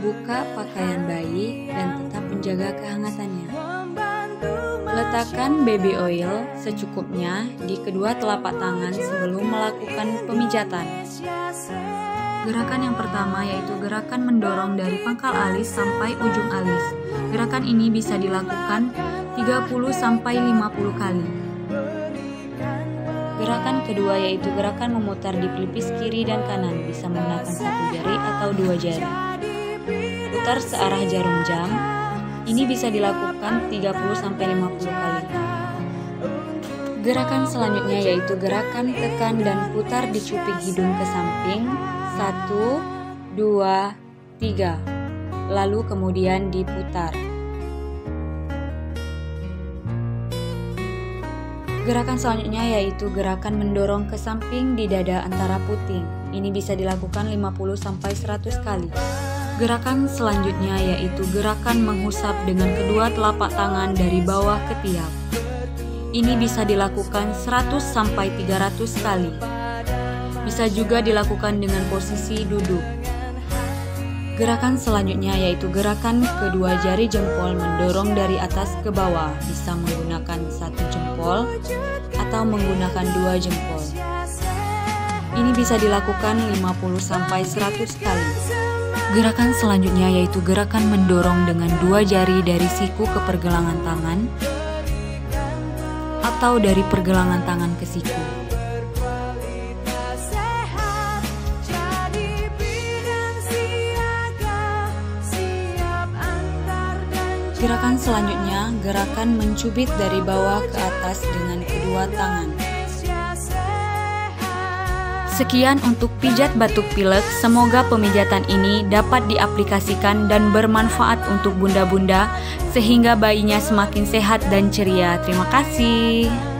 Buka pakaian bayi dan tetap menjaga kehangatannya. Letakkan baby oil secukupnya di kedua telapak tangan sebelum melakukan pemijatan. Gerakan yang pertama yaitu gerakan mendorong dari pangkal alis sampai ujung alis. Gerakan ini bisa dilakukan 30-50 kali. Gerakan kedua yaitu gerakan memutar di pelipis kiri dan kanan, bisa menggunakan satu jari atau dua jari. Putar searah jarum jam. Ini bisa dilakukan 30-50 kali. Gerakan selanjutnya yaitu gerakan tekan dan putar di cuping hidung ke samping. 1, 2, 3. Lalu kemudian diputar. Gerakan selanjutnya yaitu gerakan mendorong ke samping di dada antara puting. Ini bisa dilakukan 50-100 kali. Gerakan selanjutnya yaitu gerakan menghusap dengan kedua telapak tangan dari bawah ke tiap. Ini bisa dilakukan 100-300 kali. Bisa juga dilakukan dengan posisi duduk. Gerakan selanjutnya yaitu gerakan kedua jari jempol mendorong dari atas ke bawah, bisa menggunakan satu jempol atau menggunakan dua jempol. Ini bisa dilakukan 50-100 kali. Gerakan selanjutnya yaitu gerakan mendorong dengan dua jari dari siku ke pergelangan tangan atau dari pergelangan tangan ke siku. Gerakan selanjutnya, gerakan mencubit dari bawah ke atas dengan kedua tangan. Sekian untuk pijat batuk pilek. Semoga pemijatan ini dapat diaplikasikan dan bermanfaat untuk bunda-bunda sehingga bayinya semakin sehat dan ceria. Terima kasih.